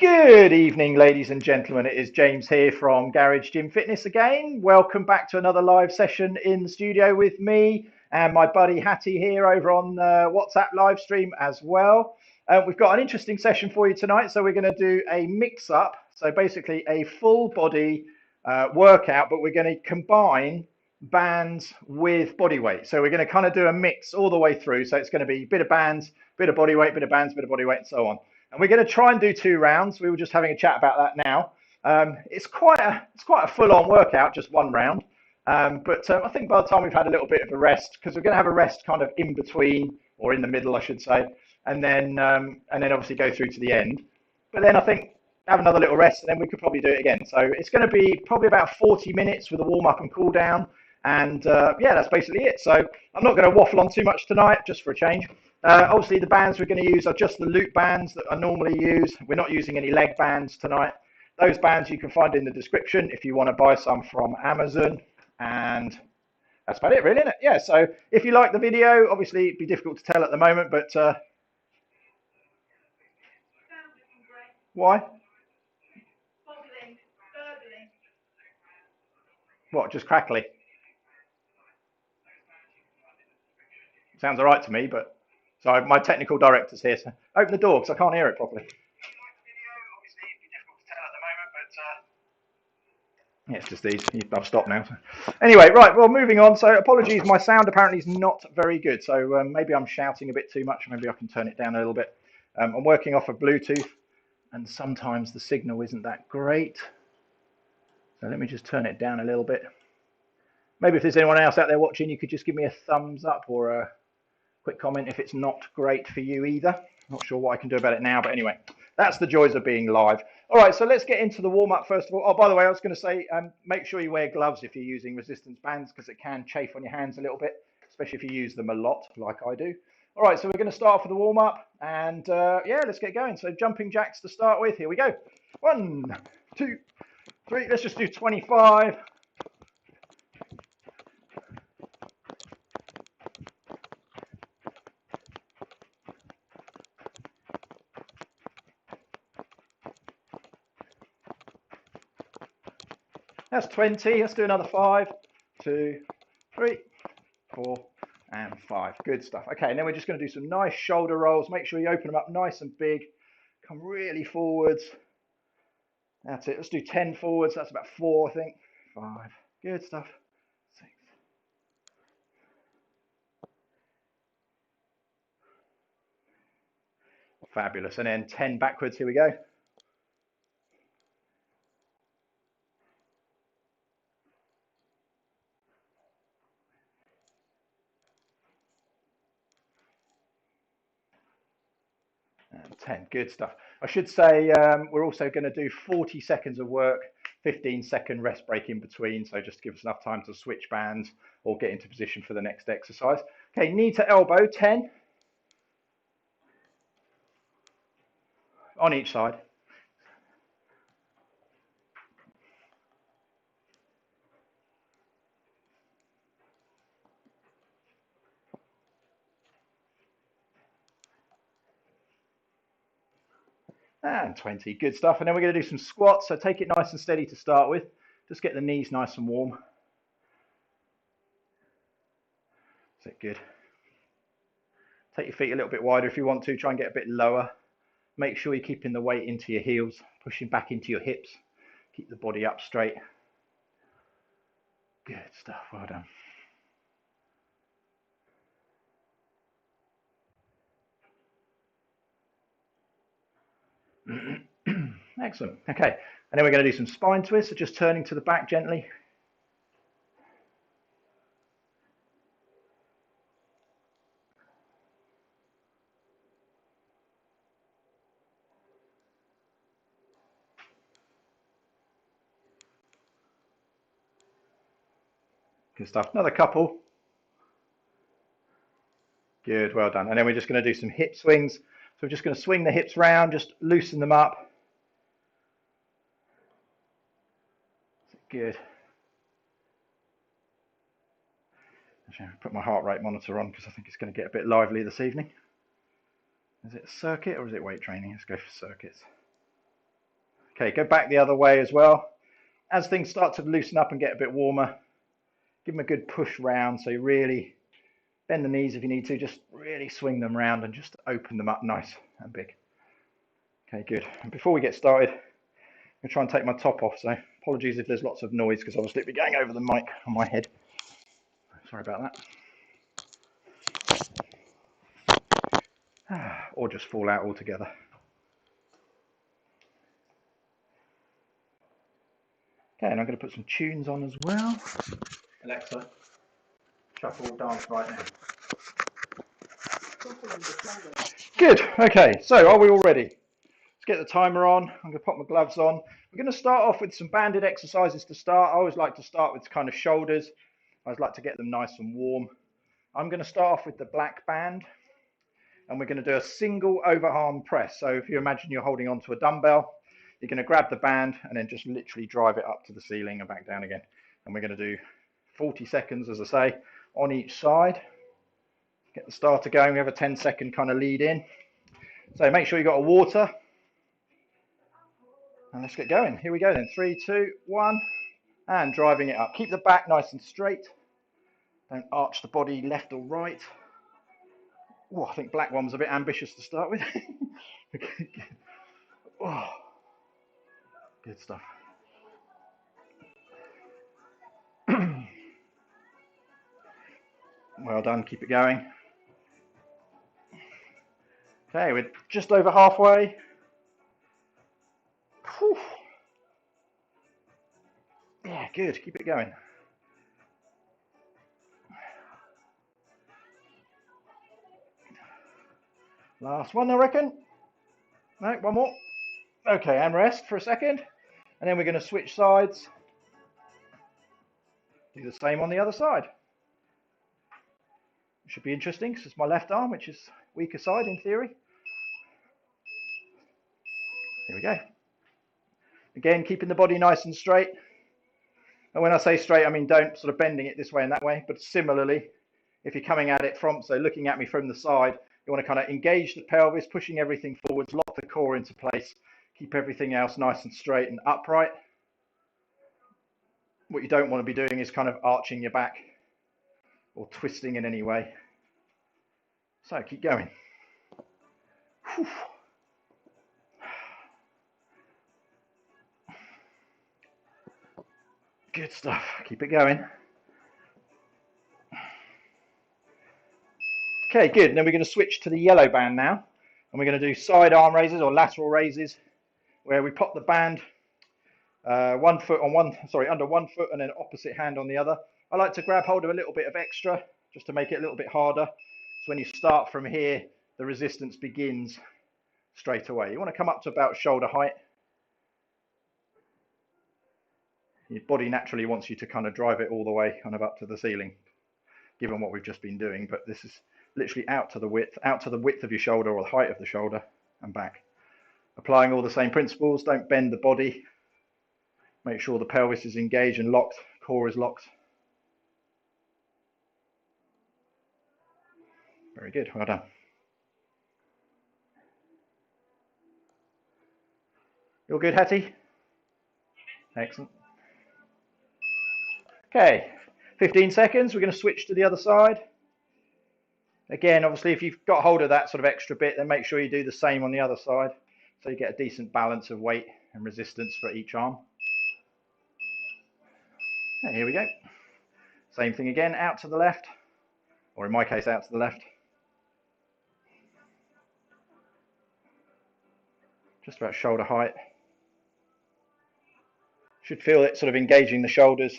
Good evening, ladies and gentlemen. It is James here from Garage Gym Fitness again. Welcome back to another live session in the studio with me and my buddy Hattie here over on WhatsApp live stream as well. We've got an interesting session for you tonight. So we're going to do a mix up. So basically a full body workout, but we're going to combine bands with body weight. So we're going to kind of do a mix all the way through. So it's going to be a bit of bands, bit of body weight, bit of bands, bit of body weight, and so on. And we're going to try and do 2 rounds. We were just having a chat about that now. It's quite a full-on workout, just 1 round. But I think by the time we've had a little bit of a rest, because we're going to have a rest kind of in between or in the middle, I should say, and then obviously go through to the end. But then I think have another little rest, and then we could probably do it again. So it's going to be probably about 40 minutes with a warm-up and cool-down. And yeah, that's basically it. So I'm not going to waffle on too much tonight, just for a change. Obviously, the bands we're going to use are just the loop bands that I normally use. We're not using any leg bands tonight. Those bands you can find in the description if you want to buy some from Amazon. And that's about it, really, isn't it? Yeah, so if you like the video, obviously it'd be difficult to tell at the moment, but why? What, just crackly? Sounds all right to me, but sorry, my technical director's here, so open the door because I can't hear it properly. Yeah, it's just these. I've stopped now. Anyway, right, well, moving on. So apologies, my sound apparently is not very good. So maybe I'm shouting a bit too much. Maybe I can turn it down a little bit. I'm working off of Bluetooth, and sometimes the signal isn't that great. So let me just turn it down a little bit. Maybe if there's anyone else out there watching, you could just give me a thumbs up or a quick comment if it's not great for you either. Not sure what I can do about it now, but anyway, that's the joys of being live. All right, so let's get into the warm-up first of all. Oh, by the way, I was going to say, make sure you wear gloves if you're using resistance bands because it can chafe on your hands a little bit, especially if you use them a lot like I do. All right, so we're going to start off with the warm-up, and yeah, let's get going. So jumping jacks to start with. Here we go. 1, 2, 3. Let's just do 25. That's 20. Let's do another 5, 2, 3, 4, and 5. Good stuff. Okay, and then we're just going to do some nice shoulder rolls. Make sure you open them up nice and big. Come really forwards. That's it. Let's do 10 forwards. That's about 4, I think. 5. Good stuff. 6. Fabulous. And then 10 backwards. Here we go. And 10. Good stuff. I should say we're also going to do 40 seconds of work, 15-second rest break in between. So just give us enough time to switch bands or get into position for the next exercise. Okay, knee to elbow, 10. On each side. And 20. Good stuff. And then we're going to do some squats. So take it nice and steady to start with. Just get the knees nice and warm. Is it good? Take your feet a little bit wider if you want to. Try and get a bit lower. Make sure you're keeping the weight into your heels, pushing back into your hips. Keep the body up straight. Good stuff. Well done. Excellent. Okay. And then we're going to do some spine twists. So just turning to the back gently. Good stuff. Another couple. Good, well done. And then we're just going to do some hip swings. So we're just going to swing the hips round, just loosen them up. Good. Actually, I'll put my heart rate monitor on because I think it's going to get a bit lively this evening. Is it circuit or is it weight training? Let's go for circuits. Okay, go back the other way as well. As things start to loosen up and get a bit warmer, give them a good push round. So you really bend the knees if you need to, just really swing them round and just open them up nice and big. Okay, good. And before we get started, I'm going to try and take my top off. So apologies if there's lots of noise because obviously it'll be going over the mic on my head. Sorry about that. Or just fall out altogether. Okay, and I'm going to put some tunes on as well. Alexa, shuffle dance right now. Good, okay, so are we all ready? Let's get the timer on. I'm going to pop my gloves on. We're going to start off with some banded exercises to start. I always like to start with kind of shoulders. I always like to get them nice and warm. I'm going to start off with the black band, and we're going to do a single overarm press. So if you imagine you're holding onto a dumbbell, you're going to grab the band and then just literally drive it up to the ceiling and back down again. And we're going to do 40 seconds, as I say, on each side. Get the starter going. We have a 10-second kind of lead in. So make sure you've got a water. And let's get going. Here we go then. 3, 2, 1. And driving it up. Keep the back nice and straight. Don't arch the body left or right. Oh, I think black one was a bit ambitious to start with. Okay. Oh, good stuff. Well done. Keep it going. Okay, we're just over halfway. Whew. Yeah, good. Keep it going. Last one, I reckon. No, one more. Okay, and rest for a second. And then we're going to switch sides. Do the same on the other side. It should be interesting because it's my left arm, which is weaker side in theory. Here we go. Again, keeping the body nice and straight. And when I say straight, I mean don't sort of bending it this way and that way. But similarly, if you're coming at it from, so looking at me from the side, you want to kind of engage the pelvis, pushing everything forwards, lock the core into place, keep everything else nice and straight and upright. What you don't want to be doing is kind of arching your back or twisting in any way. So keep going. Whew. Good stuff. Keep it going. Okay, good. And then we're going to switch to the yellow band now. And we're going to do side arm raises or lateral raises where we pop the band under one foot and then opposite hand on the other. I like to grab hold of a little bit of extra just to make it a little bit harder. So when you start from here, the resistance begins straight away. You want to come up to about shoulder height. Your body naturally wants you to kind of drive it all the way kind of up to the ceiling, given what we've just been doing. But this is literally out to the width of your shoulder or the height of the shoulder and back. Applying all the same principles. Don't bend the body. Make sure the pelvis is engaged and locked, core is locked. Very good, well done. You all good, Hattie? Excellent. Okay, 15 seconds. We're going to switch to the other side. Again, obviously, if you've got hold of that sort of extra bit, then make sure you do the same on the other side so you get a decent balance of weight and resistance for each arm. And here we go. Same thing again, out to the left, or in my case, out to the left. Just about shoulder height. Should feel it sort of engaging the shoulders.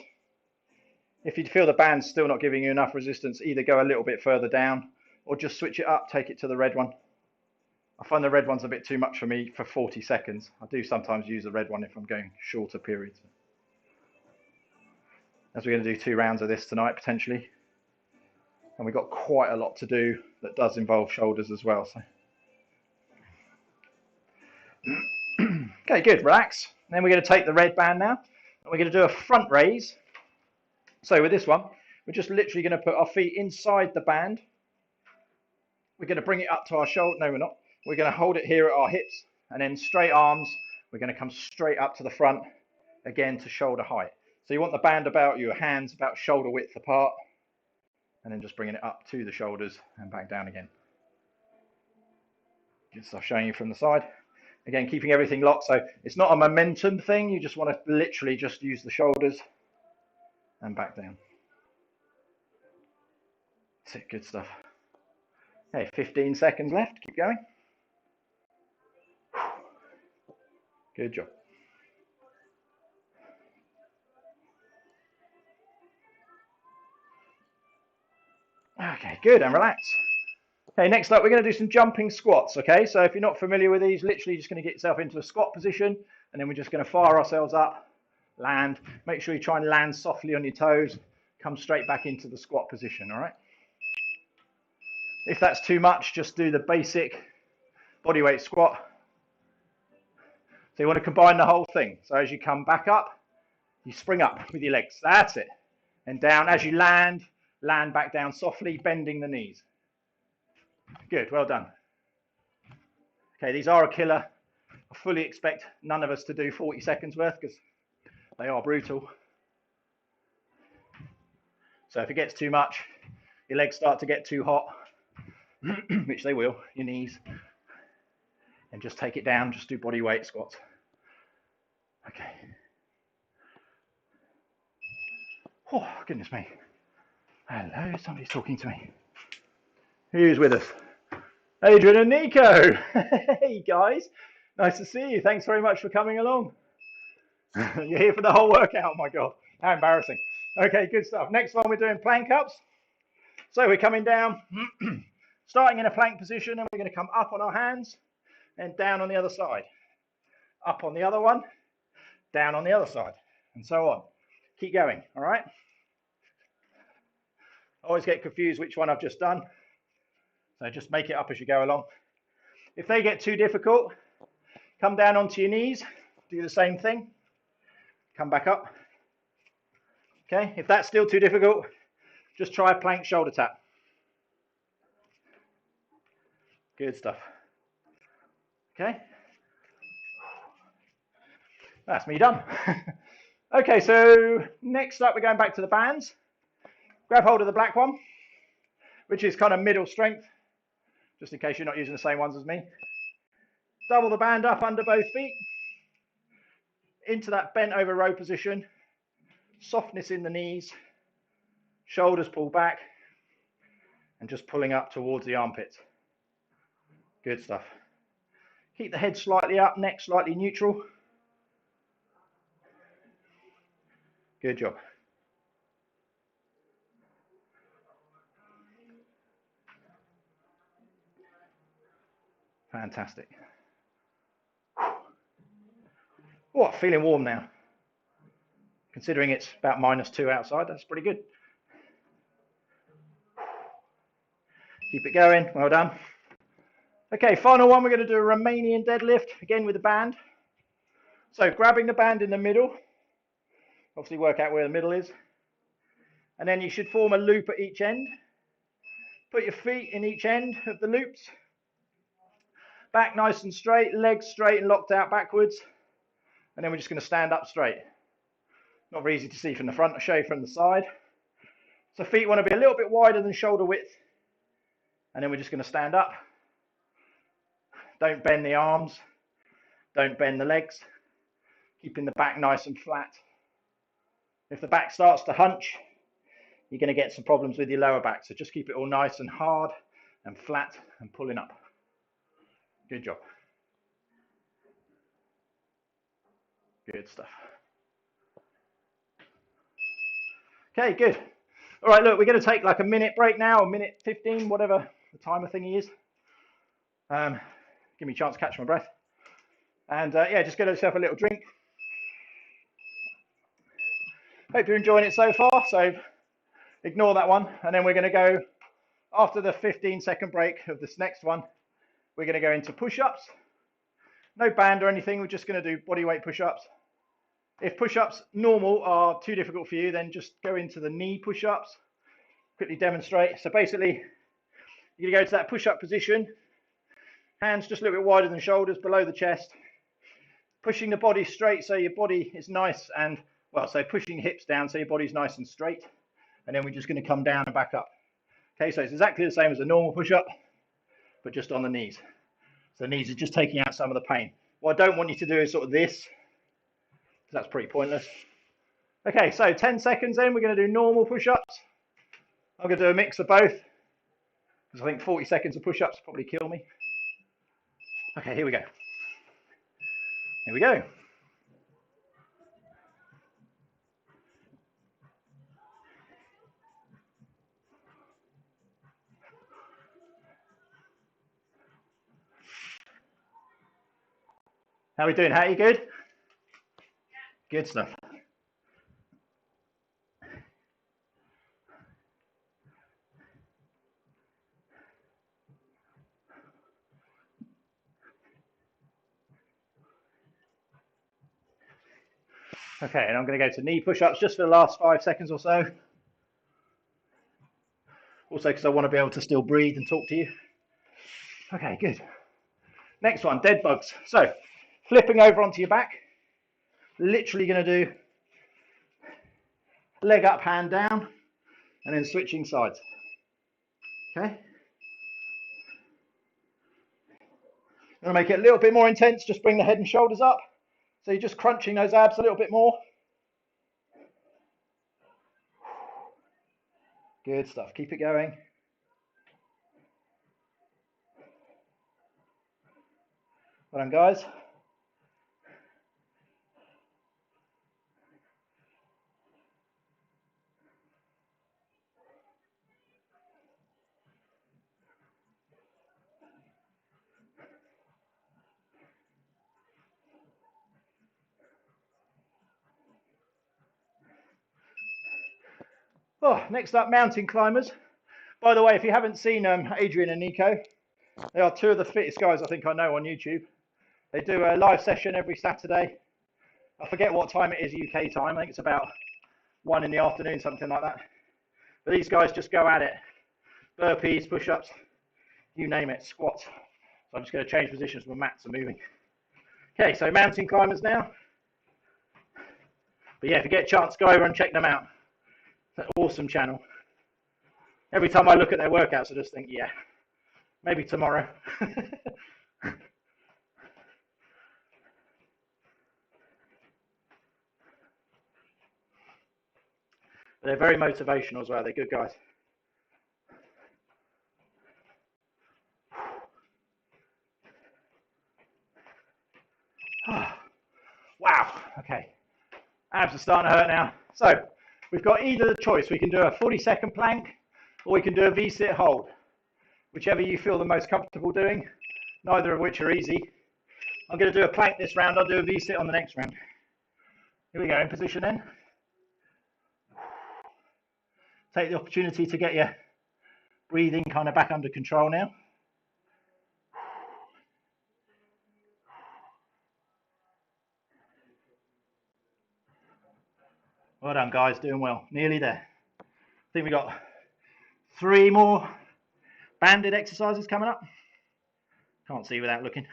If you feel the band's still not giving you enough resistance, either go a little bit further down or just switch it up, take it to the red one. I find the red one's a bit too much for me for 40 seconds. I do sometimes use the red one if I'm going shorter periods. As we're going to do 2 rounds of this tonight, potentially. And we've got quite a lot to do that does involve shoulders as well. So. Okay, good, relax. Then we're going to take the red band now, and we're going to do a front raise. So with this one, we're just literally going to put our feet inside the band. We're going to bring it up to our shoulder. No, we're not. We're going to hold it here at our hips, and then straight arms. we're going to come straight up to the front, again to shoulder height. So you want the band about your hands about shoulder width apart, and then just bringing it up to the shoulders and back down again. Good stuff, showing you from the side. Again, keeping everything locked, so it's not a momentum thing, you just want to literally just use the shoulders and back down. That's it, good stuff. Okay, 15 seconds left, keep going. Good job. Okay, good, and relax. Okay, next up, we're going to do some jumping squats, okay? So if you're not familiar with these, literally just going to get yourself into a squat position, and then we're just going to fire ourselves up, land. Make sure you try and land softly on your toes, come straight back into the squat position, all right? If that's too much, just do the basic bodyweight squat. So you want to combine the whole thing. So as you come back up, you spring up with your legs. That's it. And down. As you land, land back down softly, bending the knees. Good, well done. Okay, these are a killer. I fully expect none of us to do 40 seconds worth because they are brutal. So if it gets too much, your legs start to get too hot, which they will, your knees, and just take it down, just do body weight squats. Okay. Oh, goodness me. Hello, somebody's talking to me. Who's with us? Adrian and Nico. Hey guys, nice to see you. Thanks very much for coming along. You're here for the whole workout. Oh my God, how embarrassing. Okay, good stuff. Next one, we're doing plank ups. So we're coming down, starting in a plank position, and we're going to come up on our hands and down on the other side. Up on the other one, down on the other side, and so on. Keep going, all right? I always get confused which one I've just done. So just make it up as you go along. If they get too difficult, come down onto your knees, do the same thing, come back up. Okay, if that's still too difficult, just try a plank shoulder tap. Good stuff. Okay, that's me done. Okay, so next up we're going back to the bands. Grab hold of the black one, which is kind of middle strength, just in case you're not using the same ones as me. Double the band up under both feet, into that bent over row position, softness in the knees, shoulders pull back, and just pulling up towards the armpits. Good stuff. Keep the head slightly up, neck slightly neutral. Good job. Fantastic. Oh, feeling warm now. Considering it's about -2 outside, that's pretty good. Keep it going, well done. Okay, final one, we're going to do a Romanian deadlift, again with the band. So grabbing the band in the middle, obviously work out where the middle is, and then you should form a loop at each end. Put your feet in each end of the loops. Back nice and straight, legs straight and locked out backwards. And then we're just going to stand up straight. Not very easy to see from the front, I'll show you from the side. So feet want to be a little bit wider than shoulder width. And then we're just going to stand up. Don't bend the arms. Don't bend the legs. Keeping the back nice and flat. If the back starts to hunch, you're going to get some problems with your lower back. So just keep it all nice and hard and flat and pulling up. Good job. Good stuff. Okay, good. All right, look, we're going to take like a minute break now, a minute 15, whatever the timer thingy is. Give me a chance to catch my breath. And yeah, just get yourself a little drink. Hope you're enjoying it so far, so ignore that one. And then we're going to go, after the 15-second break of this next one, we're going to go into push-ups. No band or anything, we're just going to do body weight push-ups. If push-ups normal are too difficult for you, then just go into the knee push-ups. Quickly demonstrate. So basically, you're going to go to that push-up position. Hands just a little bit wider than shoulders, below the chest. pushing the body straight so your body is nice and, well, so pushing hips down so your body's nice and straight. And then we're just going to come down and back up. Okay, so it's exactly the same as a normal push-up, but just on the knees. So the knees are just taking out some of the pain. What I don't want you to do is sort of this, because that's pretty pointless. Okay, so 10 seconds in, we're going to do normal push-ups. I'm going to do a mix of both, because I think 40 seconds of push-ups probably kill me. Okay, here we go. Here we go. How are we doing? How are you? Good? Good stuff. Okay, and I'm going to go to knee push-ups just for the last 5 seconds or so. Also because I want to be able to still breathe and talk to you. Okay, good. Next one, dead bugs. So, flipping over onto your back. Literally going to do leg up, hand down, and then switching sides. Okay? I'm going to make it a little bit more intense. Just bring the head and shoulders up. So you're just crunching those abs a little bit more. Good stuff. Keep it going. Well done, guys. Oh, next up, mountain climbers. By the way, if you haven't seen Adrian and Nico, they are two of the fittest guys I think I know on YouTube. They do a live session every Saturday. I forget what time it is UK time. I think it's about 1 in the afternoon, something like that. But these guys just go at it. Burpees, push-ups, you name it, squats. So I'm just going to change positions when mats are moving. Okay, so mountain climbers now. But yeah, if you get a chance, go over and check them out. It's an awesome channel. Every time I look at their workouts, I just think, yeah, maybe tomorrow. They're very motivational as well. They're good guys. Wow. Okay. Abs are starting to hurt now. So we've got either the choice. We can do a 40-second plank or we can do a V-sit hold. Whichever you feel the most comfortable doing. Neither of which are easy. I'm going to do a plank this round. I'll do a V-sit on the next round. Here we go. In position then. Take the opportunity to get your breathing kind of back under control now. Well done, guys, doing well. Nearly there. I think we got 3 more banded exercises coming up. Can't see without looking.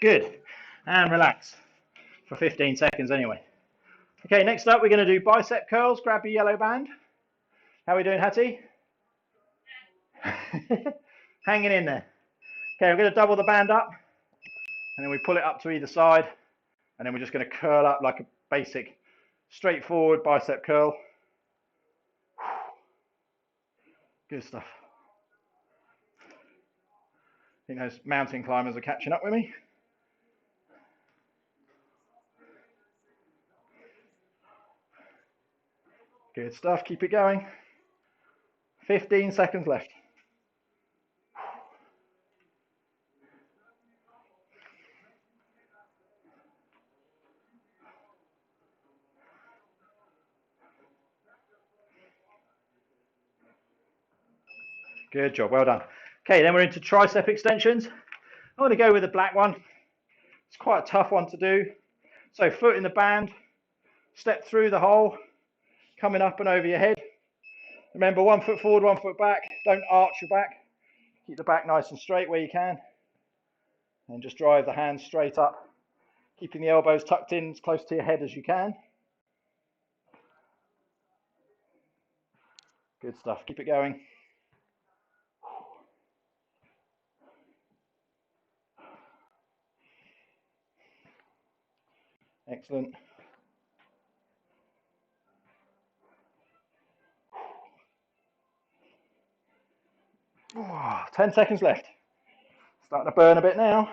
Good. And relax for 15 seconds anyway. Okay, next up we're going to do bicep curls. Grab your yellow band. How are we doing, Hattie? Hanging in there. Okay, I'm going to double the band up. And then we pull it up to either side. And then we're just going to curl up like a basic, straightforward bicep curl. Good stuff. I think those mountain climbers are catching up with me. Good stuff. Keep it going. 15 seconds left. Good job. Well done. Okay, then we're into tricep extensions. I'm going to go with the black one. It's quite a tough one to do. So foot in the band, Step through the hole, coming up and over your head. Remember, 1 foot forward, 1 foot back. Don't arch your back. Keep the back nice and straight where you can. And just drive the hands straight up, keeping the elbows tucked in as close to your head as you can. Good stuff. Keep it going. Excellent. Oh, 10 seconds left. Starting to burn a bit now.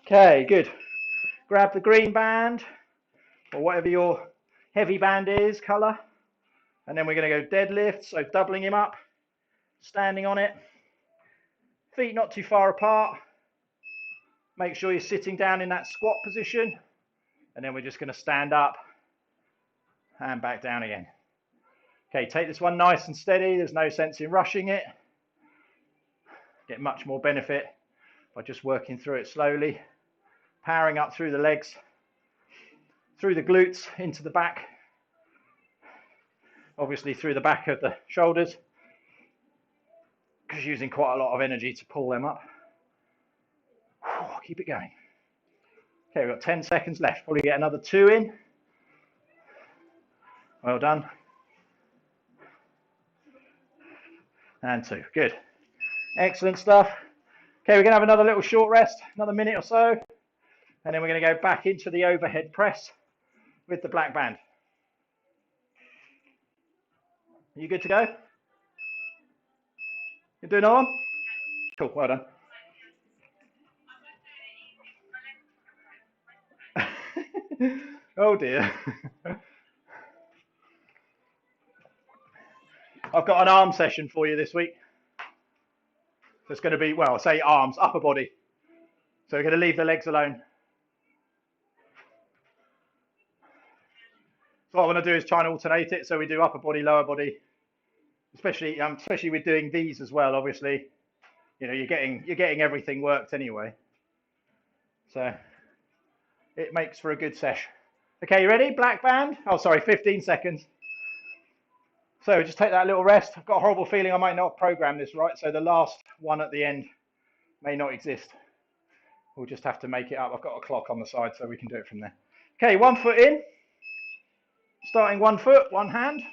Okay, good. Grab the green band or whatever your heavy band is, colour. And then we're going to go deadlift, so doubling him up, standing on it. Feet not too far apart. Make sure you're sitting down in that squat position. And then we're just going to stand up and back down again. Okay, take this one nice and steady. There's no sense in rushing it. Get much more benefit by just working through it slowly. Powering up through the legs, through the glutes, into the back. Obviously through the back of the shoulders, because you're using quite a lot of energy to pull them up. Keep it going. Okay, we've got 10 seconds left. Probably get another 2 in. Well done. And 2. Good. Excellent stuff. Okay, we're going to have another little short rest, another minute or so. And then we're going to go back into the overhead press with the black band. Are you good to go? You doing on? Cool, well done. Oh dear. I've got an arm session for you this week. So it's going to be, well, say arms, upper body. So we're going to leave the legs alone. So what I want to do is try and alternate it. So we do upper body, lower body, especially with doing these as well. Obviously, you know, you're getting everything worked anyway. So it makes for a good sesh. Okay, you ready? Black band. Oh, sorry, 15 seconds. So just take that little rest. I've got a horrible feeling I might not program this right. So the last one at the end may not exist. We'll just have to make it up. I've got a clock on the side so we can do it from there. Okay, 1 foot in. Starting 1 foot, one hand.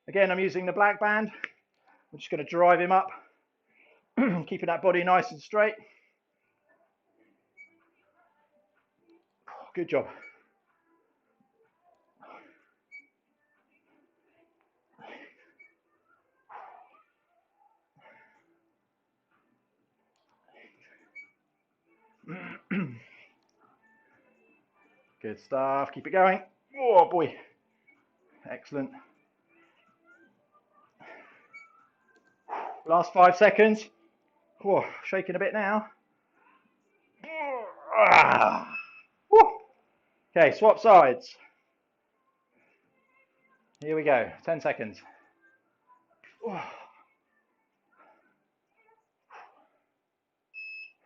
Again, I'm using the black band. I'm just going to drive him up, keeping that body nice and straight. Good job. Good stuff. Keep it going. Oh boy. Excellent. Last 5 seconds. Whoa, shaking a bit now. Okay, swap sides. Here we go. 10 seconds.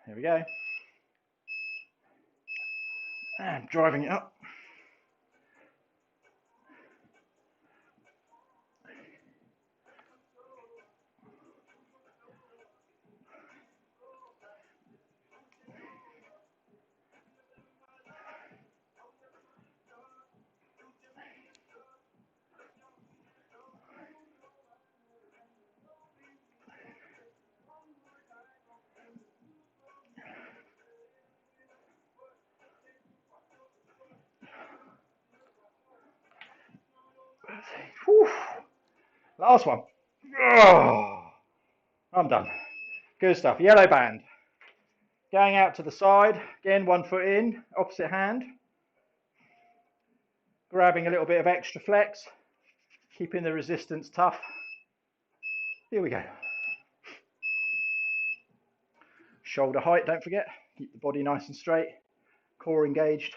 Here we go. And driving it up. Whew. Last one. I'm done. Good stuff. Yellow band. Going out to the side. Again, 1 foot in, opposite hand. Grabbing a little bit of extra flex. Keeping the resistance tough. Here we go. Shoulder height, don't forget. Keep the body nice and straight. Core engaged.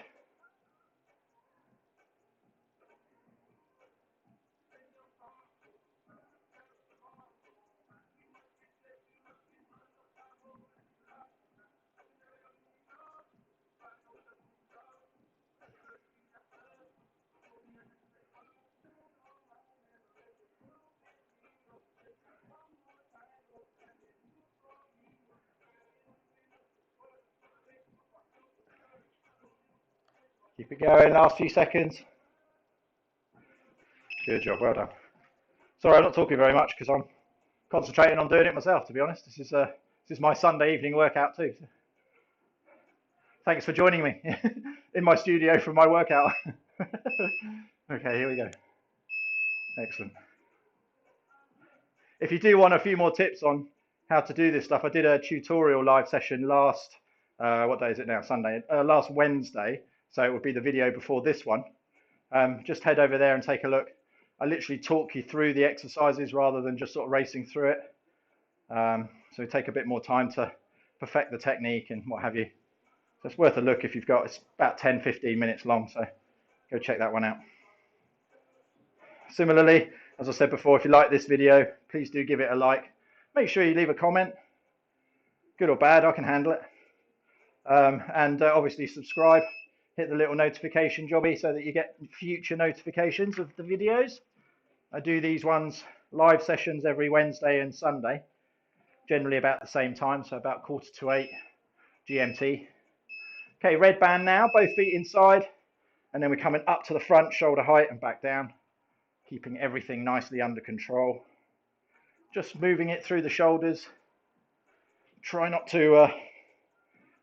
Keep it going, last few seconds. Good job, well done. Sorry, I'm not talking very much because I'm concentrating on doing it myself, to be honest. This is my Sunday evening workout too. So thanks for joining me in my studio for my workout. Okay, here we go. Excellent. If you do want a few more tips on how to do this stuff, I did a tutorial live session last, what day is it now? Sunday, last Wednesday. So it would be the video before this one. Just head over there and take a look. I literally talk you through the exercises rather than just sort of racing through it. So take a bit more time to perfect the technique and what have you. So it's worth a look if you've got, it's about 10-15 minutes long, so go check that one out. Similarly, as I said before, if you like this video, please do give it a like. Make sure you leave a comment, good or bad, I can handle it. And obviously subscribe, hit the little notification jobby so that you get future notifications of the videos. I do these ones, live sessions every Wednesday and Sunday, generally about the same time, so about 7:45 GMT. Okay, red band now, both feet inside, and then we're coming up to the front, shoulder height and back down, keeping everything nicely under control. Just moving it through the shoulders. Try not to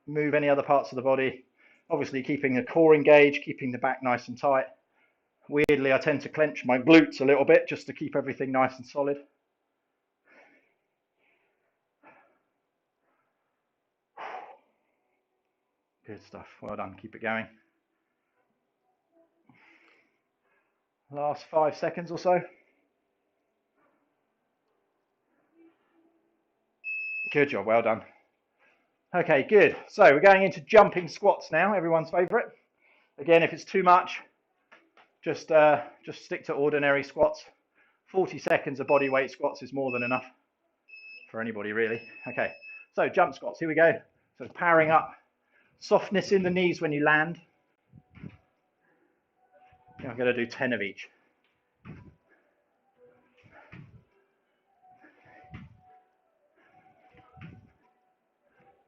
move any other parts of the body. Obviously keeping the core engaged, keeping the back nice and tight. Weirdly, I tend to clench my glutes a little bit just to keep everything nice and solid. Good stuff, well done, keep it going. Last 5 seconds or so. Good job, well done. Okay, good. So we're going into jumping squats now, everyone's favourite. Again, if it's too much, just stick to ordinary squats. 40 seconds of body weight squats is more than enough for anybody really. Okay, so jump squats, here we go. So powering up, softness in the knees when you land. I'm going to do 10 of each.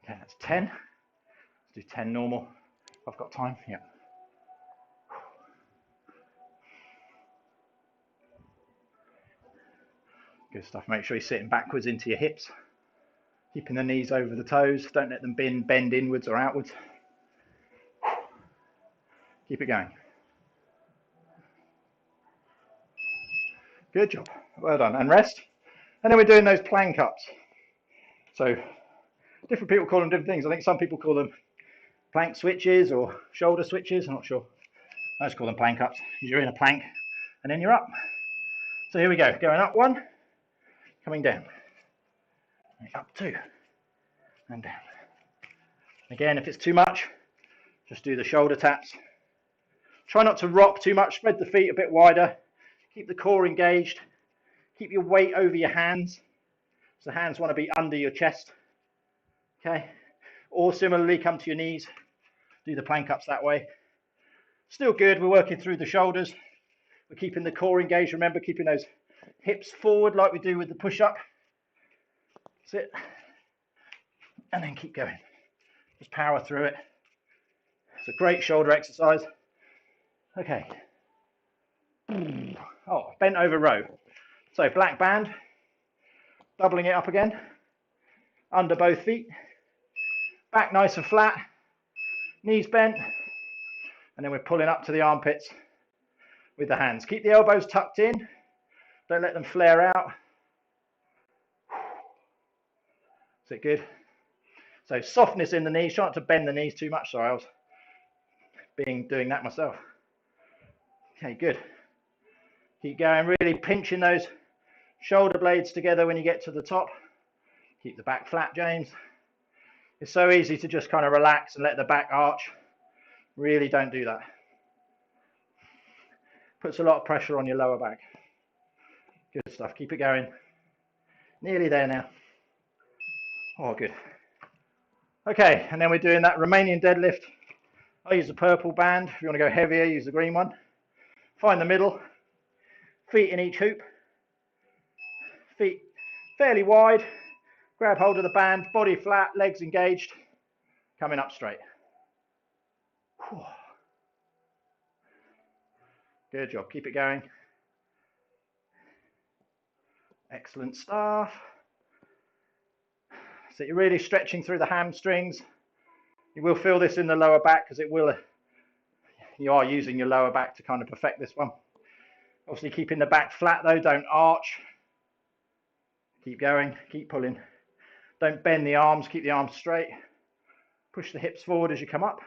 Okay, that's 10. Let's do 10 normal. I've got time, yeah. Good stuff. Make sure you're sitting backwards into your hips, keeping the knees over the toes. Don't let them bend inwards or outwards. Keep it going. Good job. Well done. And rest. And then we're doing those plank ups. So different people call them different things. I think some people call them plank switches or shoulder switches. I'm not sure. I just call them plank ups. You're in a plank and then you're up. So here we go. Going up 1, coming down. Up 2 and down. Again, if it's too much, just do the shoulder taps. Try not to rock too much. Spread the feet a bit wider. Keep the core engaged. Keep your weight over your hands. So the hands want to be under your chest. Okay. Or similarly, come to your knees. Do the plank ups that way. Still good. We're working through the shoulders. We're keeping the core engaged. Remember, keeping those hips forward like we do with the push-up. That's it. And then keep going. Just power through it. It's a great shoulder exercise. Okay. Oh, bent over row. So black band, doubling it up again, under both feet, back nice and flat, knees bent, and then we're pulling up to the armpits with the hands. Keep the elbows tucked in, don't let them flare out. Is it good? So softness in the knees, try not to bend the knees too much. Sorry, I was doing that myself. Okay, good. Keep going, really pinching those shoulder blades together when you get to the top. Keep the back flat, James. It's so easy to just kind of relax and let the back arch. Really don't do that. Puts a lot of pressure on your lower back. Good stuff, keep it going. Nearly there now. Oh, good. Okay, and then we're doing that Romanian deadlift. I use the purple band. If you want to go heavier, use the green one. Find the middle. Feet in each hoop. Feet fairly wide. Grab hold of the band, body flat, legs engaged. Coming up straight. Good job. Keep it going. Excellent stuff. So you're really stretching through the hamstrings. You will feel this in the lower back because you are using your lower back to kind of perfect this one. Obviously keeping the back flat though, don't arch. Keep going, keep pulling. Don't bend the arms, keep the arms straight. Push the hips forward as you come up.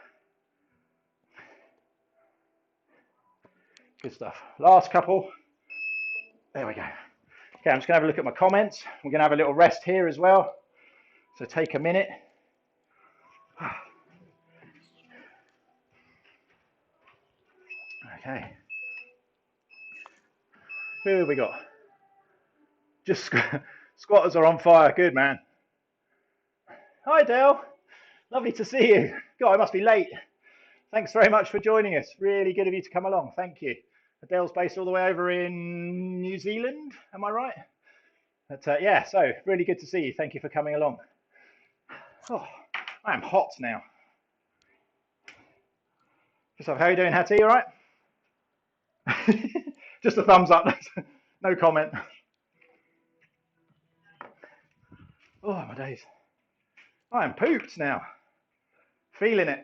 Good stuff. Last couple. There we go. Okay, I'm just going to have a look at my comments. We're going to have a little rest here as well. So take a minute. Okay. Who have we got? Just squatters are on fire. Good, man. Hi, Dale. Lovely to see you. God, I must be late. Thanks very much for joining us. Really good of you to come along. Thank you. Dale's based all the way over in New Zealand. Am I right? But yeah, so really good to see you. Thank you for coming along. Oh, I am hot now. How are you doing, Hattie? All right? Just a thumbs up. No comment. Oh, my days. I am pooped now. Feeling it.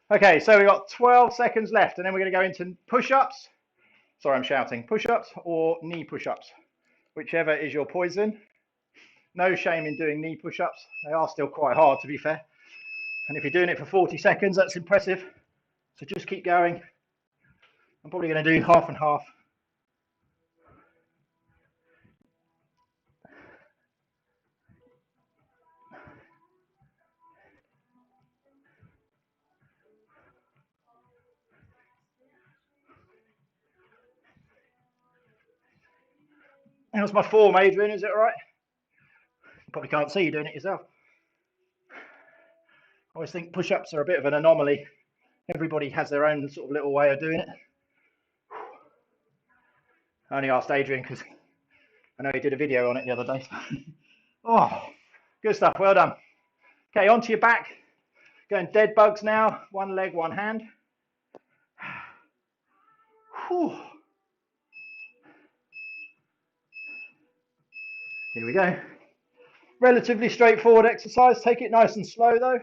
Okay, so we've got 12 seconds left, and then we're going to go into push-ups. Sorry, I'm shouting. Push-ups or knee push-ups, whichever is your poison. No shame in doing knee push-ups. They are still quite hard, to be fair. And if you're doing it for 40 seconds, that's impressive. So just keep going. I'm probably going to do half and half. How's my form, Adrian? Is it all right? You probably can't see you doing it yourself. I always think push-ups are a bit of an anomaly. Everybody has their own sort of little way of doing it. I only asked Adrian because I know he did a video on it the other day. Oh, good stuff. Well done. Okay, onto your back. Going dead bugs now. One leg, one hand. Whew. Here we go. Relatively straightforward exercise. Take it nice and slow though.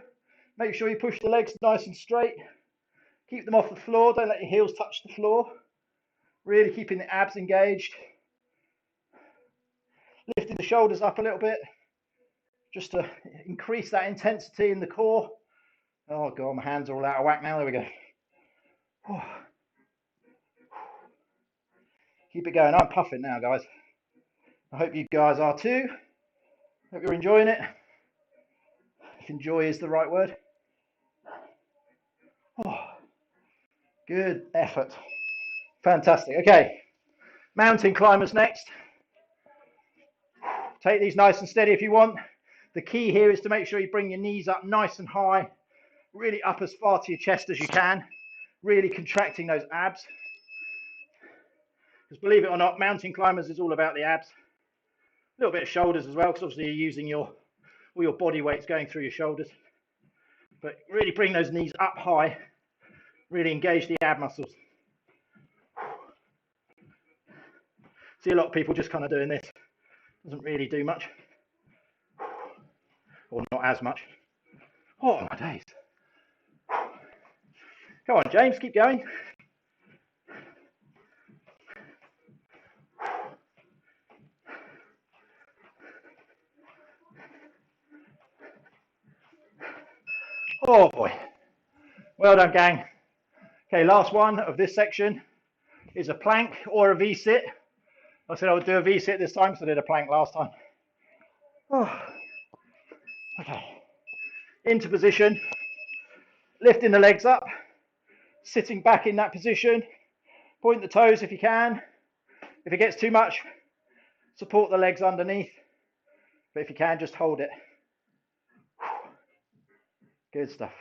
Make sure you push the legs nice and straight. Keep them off the floor. Don't let your heels touch the floor. Really keeping the abs engaged. Lifting the shoulders up a little bit, just to increase that intensity in the core. Oh God, my hands are all out of whack now. There we go. Oh. Keep it going. I'm puffing now, guys. I hope you guys are too. Hope you're enjoying it. If enjoy is the right word. Oh. Good effort. Fantastic. Okay, mountain climbers next. Take these nice and steady if you want. The key here is to make sure you bring your knees up nice and high, really up as far to your chest as you can, really contracting those abs. Because believe it or not, mountain climbers is all about the abs. A little bit of shoulders as well, because obviously you're using all your body weight's going through your shoulders. But really bring those knees up high, really engage the ab muscles. See a lot of people just kind of doing this. Doesn't really do much. Or not as much. Oh my days. Come on, James, keep going. Oh boy. Well done, gang. Okay, last one of this section is a plank or a V-sit. I said I would do a V-sit this time, so I did a plank last time. Oh. Okay. Into position. Lifting the legs up. Sitting back in that position. Point the toes if you can. If it gets too much, support the legs underneath. But if you can, just hold it. Good stuff.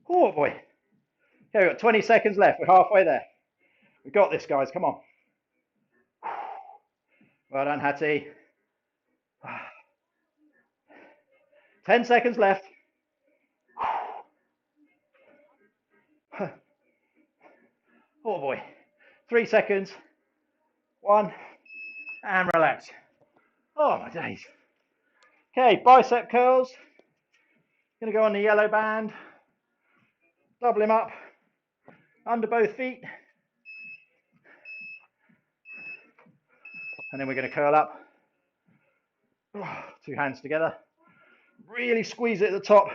Oh boy. Okay, we've got 20 seconds left. We're halfway there. We've got this, guys. Come on. Well done, Hattie. 10 seconds left. Oh boy. 3 seconds. 1. And relax. Oh my days. Okay, bicep curls. Going to go on the yellow band. Double him up. Under both feet. And then we're going to curl up. 2 hands together. Really squeeze it at the top.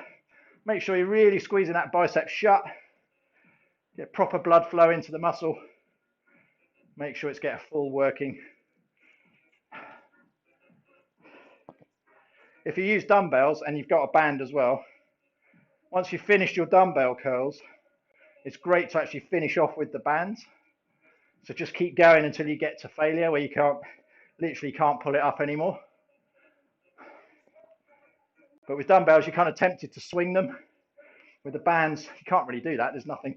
Make sure you're really squeezing that bicep shut. Get proper blood flow into the muscle. Make sure it's getting full working. If you use dumbbells and you've got a band as well, once you've finished your dumbbell curls, it's great to actually finish off with the bands. So just keep going until you get to failure where you literally can't pull it up anymore. But with dumbbells, you're kind of tempted to swing them. With the bands, you can't really do that. There's nothing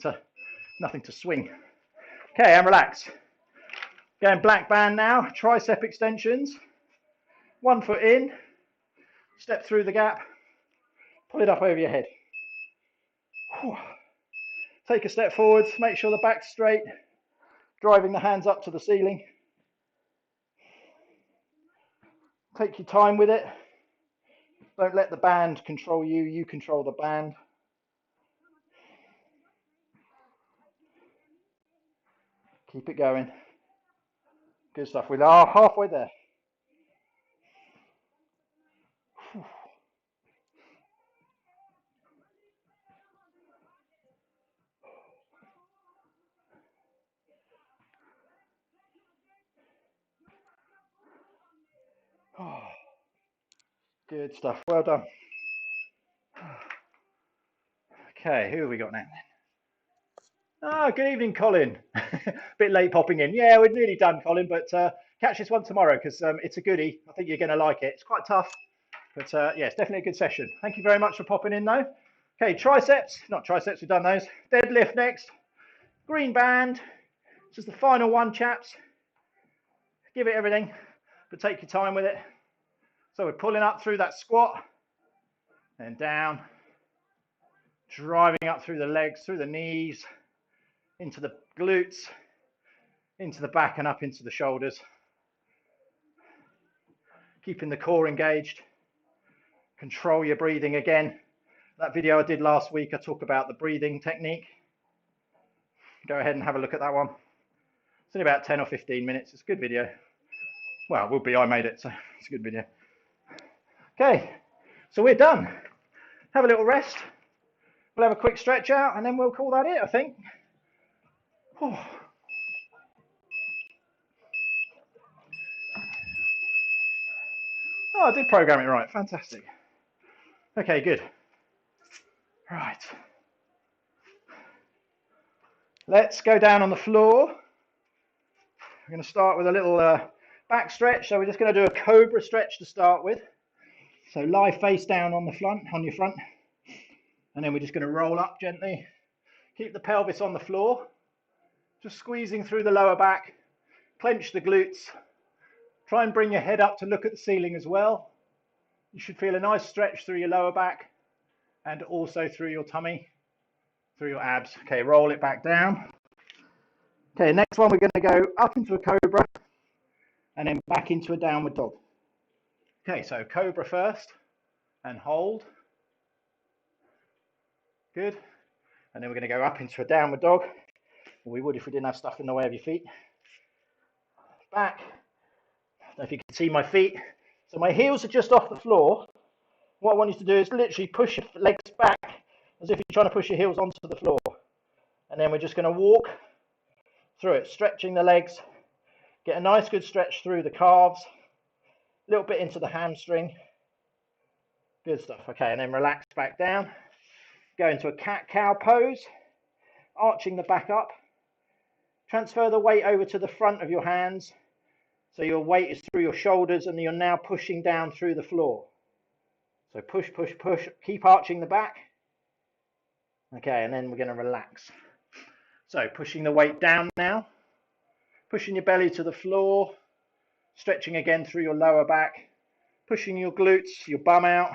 to swing. Okay, and relax. Going black band now, tricep extensions. 1 foot in, step through the gap, pull it up over your head. Take a step forwards, make sure the back's straight, driving the hands up to the ceiling. Take your time with it. Don't let the band control you, you control the band. Keep it going. Good stuff. We are halfway there. Oh, good stuff. Well done. Okay, who have we got now? Ah, good evening, Colin. Bit late popping in. Yeah, we're nearly done, Colin, but catch this one tomorrow because it's a goodie. I think you're going to like it. It's quite tough, but yeah, it's definitely a good session. Thank you very much for popping in, though. Okay, triceps, not triceps, we've done those. Deadlift next. Green band. This is the final one, chaps. Give it everything, but take your time with it. So we're pulling up through that squat, then down, driving up through the legs, through the knees, into the glutes, into the back and up into the shoulders. Keeping the core engaged. Control your breathing again. That video I did last week, I talk about the breathing technique. Go ahead and have a look at that one. It's only about 10 or 15 minutes. It's a good video. Well, it will be. I made it, so it's a good video. Okay, so we're done. Have a little rest. We'll have a quick stretch out and then we'll call that it, I think. Oh. Oh, I did program it right. Fantastic. Okay, good. Right. Let's go down on the floor. We're going to start with a little back stretch. So we're just going to do a Cobra stretch to start with. So lie face down on the front, on your front. And then we're just going to roll up gently. Keep the pelvis on the floor. Just squeezing through the lower back. Clench the glutes. Try and bring your head up to look at the ceiling as well. You should feel a nice stretch through your lower back and also through your tummy, through your abs. Okay, roll it back down. Okay, next one we're going to go up into a Cobra and then back into a downward dog. Okay, so Cobra first and hold. Good. And then we're going to go up into a downward dog. We would if we didn't have stuff in the way of your feet. Back. I don't know if you can see my feet. So my heels are just off the floor. What I want you to do is literally push your legs back as if you're trying to push your heels onto the floor. And then we're just going to walk through it, stretching the legs. Get a nice good stretch through the calves. A little bit into the hamstring. Good stuff. Okay, and then relax back down. Go into a cat-cow pose. Arching the back up. Transfer the weight over to the front of your hands. So your weight is through your shoulders and you're now pushing down through the floor. So push, push, push. Keep arching the back. Okay, and then we're going to relax. So pushing the weight down now. Pushing your belly to the floor. Stretching again through your lower back. Pushing your glutes, your bum out.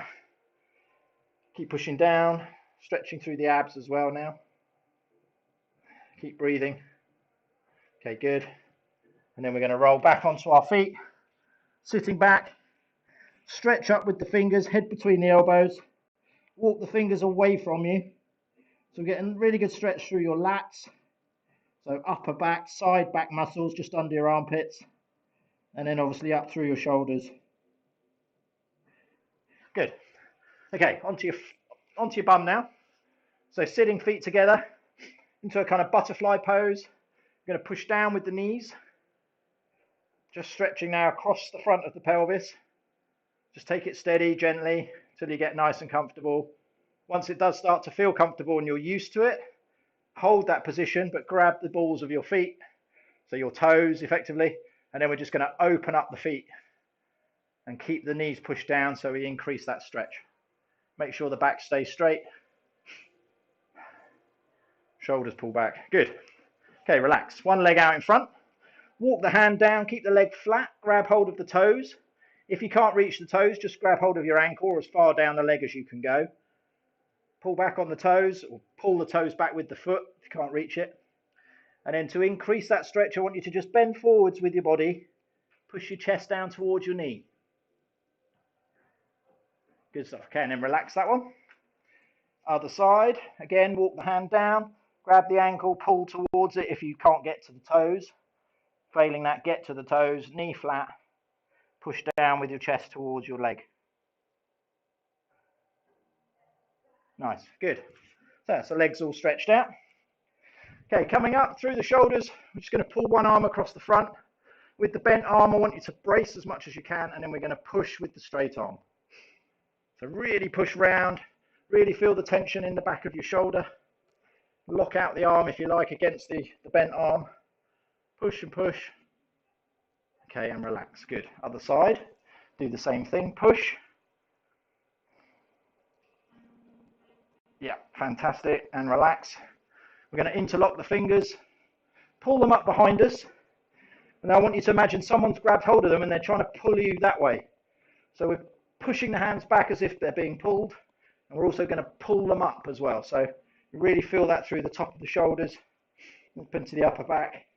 Keep pushing down. Stretching through the abs as well now. Keep breathing. Okay, good. And then we're going to roll back onto our feet, sitting back, stretch up with the fingers, head between the elbows, walk the fingers away from you. So we're getting really good stretch through your lats. So upper back, side back muscles just under your armpits, and then obviously up through your shoulders. Good. Okay, onto your bum now. So sitting feet together into a kind of butterfly pose. You're going to push down with the knees. Just stretching now across the front of the pelvis. Just take it steady, gently, till you get nice and comfortable. Once it does start to feel comfortable and you're used to it, hold that position, but grab the balls of your feet, so your toes effectively, and then we're just going to open up the feet and keep the knees pushed down so we increase that stretch. Make sure the back stays straight. Shoulders pull back. Good. Okay, relax. One leg out in front. Walk the hand down, keep the leg flat, grab hold of the toes. If you can't reach the toes, just grab hold of your ankle or as far down the leg as you can go. Pull back on the toes, or pull the toes back with the foot if you can't reach it. And then to increase that stretch, I want you to just bend forwards with your body, push your chest down towards your knee. Good stuff. Okay, and then relax that one. Other side, again, walk the hand down, grab the ankle, pull towards it if you can't get to the toes. Failing that, get to the toes, knee flat, push down with your chest towards your leg. Nice, good. So legs all stretched out. Okay, coming up through the shoulders, we're just going to pull one arm across the front. With the bent arm, I want you to brace as much as you can, and then we're going to push with the straight arm. So really push round, really feel the tension in the back of your shoulder. Lock out the arm if you like against the bent arm. Push and push. Okay, and relax. Good. Other side. Do the same thing. Push. Yeah, fantastic. And relax. We're going to interlock the fingers. Pull them up behind us. And I want you to imagine someone's grabbed hold of them and they're trying to pull you that way. So we're pushing the hands back as if they're being pulled. And we're also going to pull them up as well. So you really feel that through the top of the shoulders. Up into the upper back.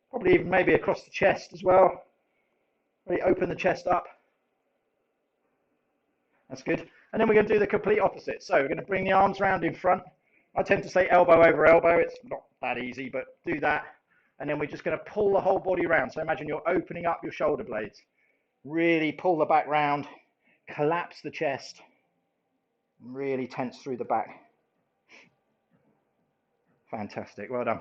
Probably even maybe across the chest as well. Really open the chest up. That's good. And then we're going to do the complete opposite. So we're going to bring the arms round in front. I tend to say elbow over elbow. It's not that easy, but do that. And then we're just going to pull the whole body round. So imagine you're opening up your shoulder blades. Really pull the back round. Collapse the chest. Really tense through the back. Fantastic. Well done.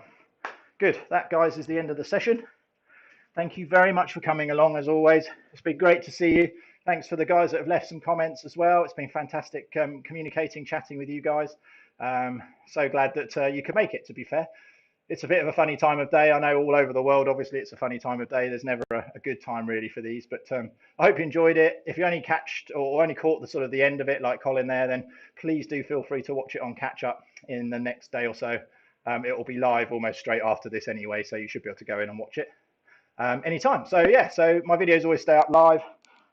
Good. That, guys, is the end of the session. Thank you very much for coming along, as always. It's been great to see you. Thanks for the guys that have left some comments as well. It's been fantastic communicating, chatting with you guys. So glad that you could make it, to be fair. It's a bit of a funny time of day. I know all over the world, obviously, it's a funny time of day. There's never a good time, really, for these. But I hope you enjoyed it. If you only catched or only caught the sort of the end of it, like Colin there, then please do feel free to watch it on catch up in the next day or so. It will be live almost straight after this anyway, so you should be able to go in and watch it anytime. So yeah, so my videos always stay up live.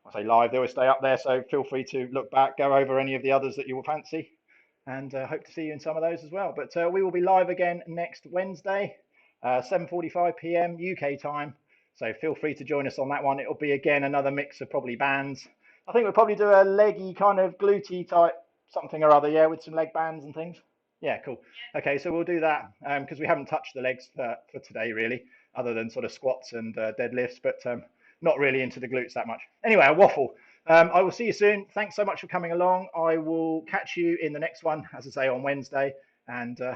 I say live, they always stay up there, so feel free to look back, go over any of the others that you will fancy, and hope to see you in some of those as well. But we will be live again next Wednesday, 7:45 p.m. UK time, so feel free to join us on that one. It'll be again another mix of probably bands. I think we'll probably do a leggy kind of glutey type something or other, yeah, with some leg bands and things. Yeah, cool. Okay, so we'll do that because we haven't touched the legs for today, really, other than sort of squats and deadlifts, but not really into the glutes that much. Anyway, a waffle. I will see you soon. Thanks so much for coming along. I will catch you in the next one, as I say, on Wednesday, and have